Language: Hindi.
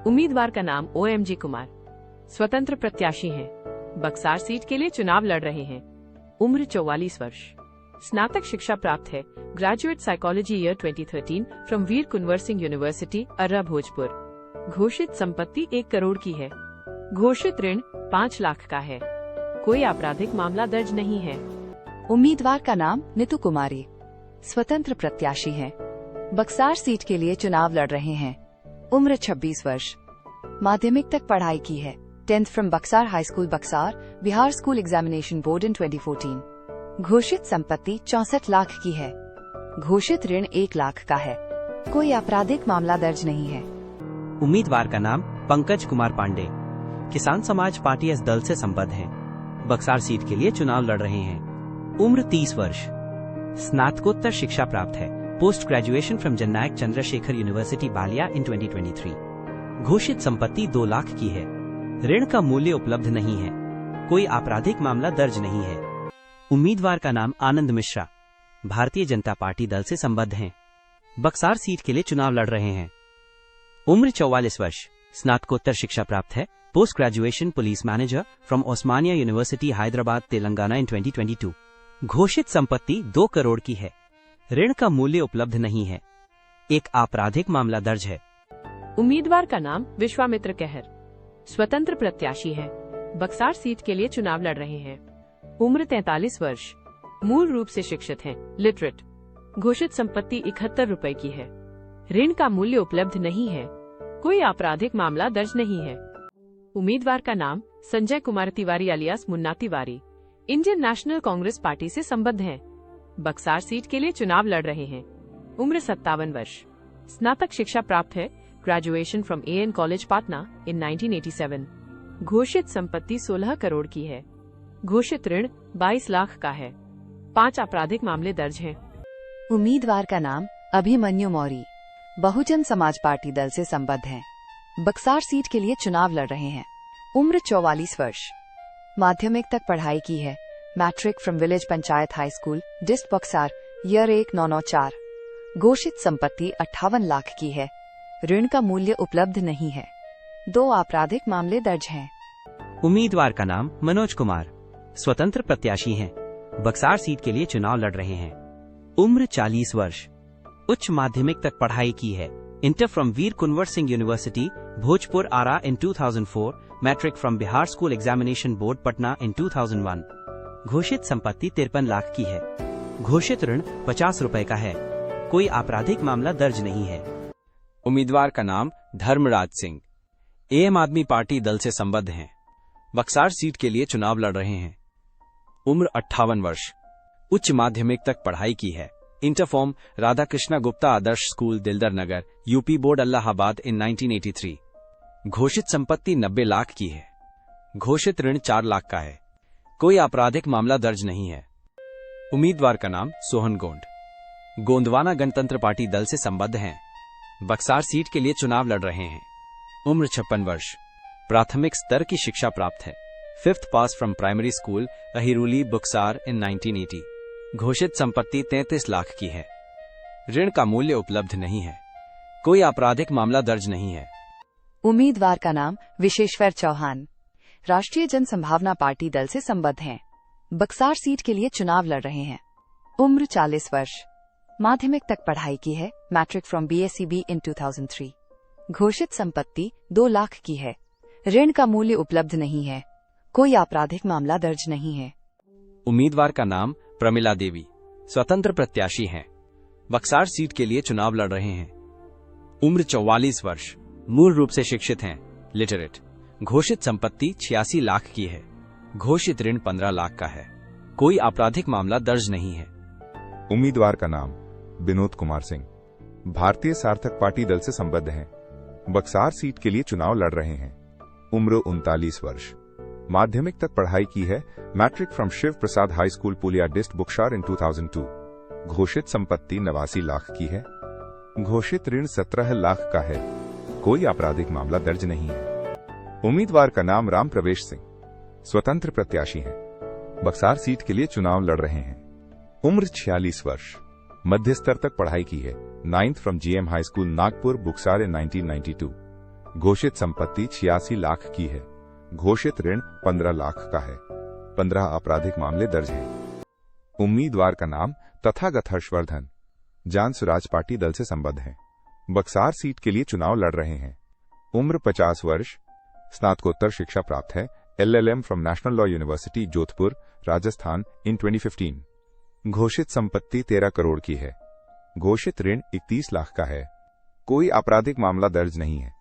उम्मीदवार का नाम OMG कुमार, स्वतंत्र प्रत्याशी हैं, बक्सार सीट के लिए चुनाव लड़ रहे हैं। उम्र 44 वर्ष, स्नातक शिक्षा प्राप्त है, graduate psychology year 2013 from Veer Kunwar Singh university Arrah Bhojpur. घोषित संपत्ति 1 करोड़ की है। घोषित ऋण 5 लाख का है। कोई आपराधिक मामला दर्ज नहीं है। उम्मीदवार का नाम नीतू कुमारी, स्वतंत्र प्रत्याशी हैं, बक्सार सीट के लिए चुनाव लड़ रहे हैं। उम्र 26 वर्ष, माध्यमिक तक पढ़ाई की है, 10th from Buxar high school Buxar, Bihar school examination board in 2014। घोषित संपत्ति 64 लाख की है। घोषित ऋण 1 लाख का है। कोई आपराधिक मामला दर्ज नहीं है। उम्मीदवार का नाम पंकज कुमार पांडे, किसान समाज पार्टी एस दल से संबद्ध हैं, बक्सार सीट के लिए चुनाव लड़ रहे हैं। उम्र 30 वर्ष, स्नातकोत्तर शिक्षा प्राप्त है, post graduation from Jannayak Chandrashekhar university Ballia इन 2023। घोषित संपत्ति 2 लाख की है। ऋण का मूल्य उपलब्ध नहीं है। कोई आपराधिक मामला दर्ज नहीं है। उम्मीदवार का नाम आनंद मिश्रा, भारतीय जनता पार्टी दल से संबद्ध हैं, बक्सार सीट के लिए चुनाव लड़ रहे हैं। उम्र 44 वर्ष, स्नातकोत्तर शिक्षा प्राप्त है, post graduation police manager from Osmania university Hyderabad Telangana in 2022। घोषित संपत्ति 2 करोड़ की है। ऋण का मूल्य उपलब्ध नहीं है। एक आपराधिक मामला दर्ज है। उम्मीदवार का नाम विश्वामित्र कहर, स्वतंत्र प्रत्याशी है, बक्सार सीट के लिए चुनाव लड़ रहे हैं। उम्र 43 वर्ष, मूल रूप से शिक्षित हैं, लिटरेट। घोषित संपत्ति 71 रुपए की है। ऋण का मूल्य उपलब्ध नहीं है। कोई आपराधिक मामला दर्ज नहीं है। उम्मीदवार का नाम Sanjay Kumar Tiwari alias Munna Tiwari, Indian national Congress party से संबद्ध हैं, बक्सार सीट के लिए चुनाव लड़ रहे हैं। उम्र 57 वर्ष, स्नातक शिक्षा प्राप्त है, graduation from AN college Patna इन 1987। घोषित संपत्ति 16 करोड़ की है। घोषित ऋण 22 लाख का है। 5 आपराधिक मामले दर्ज हैं। उम्मीदवार का नाम अभिमन्यु मौर्य, बहुजन समाज पार्टी दल से संबद्ध हैं, बक्सार सीट के लिए चुनाव लड़ रहे हैं। उम्र 44 वर्ष, माध्यमिक तक पढ़ाई की है, matric from village panchayat high school dist Buxar year 1994। घोषित संपत्ति 58 लाख की है। ऋण का मूल्य उपलब्ध नहीं है। 2 आपराधिक मामले दर्ज हैं। उम्मीदवार का नाम मनोज कुमार, स्वतंत्र प्रत्याशी हैं, बक्सार सीट के लिए चुनाव लड़ रहे हैं। उम्र 40 वर्ष, उच्च माध्यमिक तक पढ़ाई की है, inter from Veer Kunwar Singh university Bhojpur Ara in 2004, matric from Bihar school examination board Patna in 2001। घोषित संपत्ति 53 लाख की है। घोषित ऋण 50 रुपए का है। कोई आपराधिक मामला दर्ज नहीं है। उम्मीदवार का नाम धर्मराज सिंह, AM आदमी पार्टी दल से संबद्ध हैं, बक्सार सीट के लिए चुनाव लड़ रहे हैं। उम्र 58 वर्ष, उच्च माध्यमिक तक पढ़ाई की है, inter from Radha Krishna Gupta Adarsh school Dildar Nagar UP board Allahabad in 1983। घोषित संपत्ति 90 लाख की है। घोषित ऋण 4 लाख का है। कोई आपराधिक मामला दर्ज नहीं है। उम्मीदवार का नाम सोहन गोंड, गोंदवाना गणतंत्र पार्टी दल से संबद्ध हैं, बक्सार सीट के लिए चुनाव लड़ रहे हैं। उम्र 56 वर्ष, प्राथमिक स्तर की शिक्षा प्राप्त है, 5th pass from primary school Ahiruli Buxar in 1980। घोषित संपत्ति 33 लाख की है। ऋण का मूल्य उपलब्ध नहीं है। कोई आपराधिक मामला दर्ज नहीं है। उम्मीदवार का नाम विशेश्वर चौहान, राष्ट्रीय जन संभावना पार्टी दल से संबद्ध हैं, बक्सार सीट के लिए चुनाव लड़ रहे हैं। उम्र 40 वर्ष, माध्यमिक तक पढ़ाई की है, मैट्रिक फ्रॉम BSCB इन 2003। घोषित संपत्ति 2 लाख की है। ऋण का मूल्य उपलब्ध नहीं है। कोई आपराधिक मामला दर्ज नहीं है। उम्मीदवार का नाम प्रमिला देवी, स्वतंत्र प्रत्याशी हैं, बक्सार सीट के लिए चुनाव लड़ रहे हैं। उम्र 44 वर्ष, मूल रूप से शिक्षित हैं, लिटरेट। घोषित संपत्ति 86 लाख की है। घोषित ऋण 15 लाख का है। कोई आपराधिक मामला दर्ज नहीं है। उम्मीदवार का नाम विनोद कुमार सिंह, भारतीय सार्थक पार्टी दल से संबद्ध हैं, बक्सार सीट के लिए चुनाव लड़ रहे हैं। उम्र 39 वर्ष, माध्यमिक तक पढ़ाई की है, matric from Shiv Prasad high school पुलिया डिस्ट बुक्सार इन 2002। घोषित संपत्ति 89 लाख की है। घोषित ऋण 17 लाख का है। कोई आपराधिक मामला दर्ज नहीं है। उम्मीदवार का नाम राम प्रवेश सिंह, स्वतंत्र प्रत्याशी हैं, बक्सार सीट के लिए चुनाव लड़ रहे हैं। उम्र 46 वर्ष, मध्य स्तर तक पढ़ाई की है, 9th from GM high school Nagpur Buxar in 1992। घोषित संपत्ति 86 लाख की है। घोषित ऋण 15 लाख का है। 15 आपराधिक मामले दर्ज हैं। उम्मीदवार का नाम तथागत हर्षवर्धन, जान स्वराज पार्टी दल से संबद्ध हैं। बक्सार सीट के लिए चुनाव लड़ रहे हैं। उम्र 50 वर्ष, स्नातकोत्तर शिक्षा प्राप्त है, LLM from national law university Jodhpur, Rajasthan in 2015। घोषित संपत्ति 13 करोड़ की है। घोषित ऋण 31 लाख का है। कोई आपराधिक मामला दर्ज नहीं है।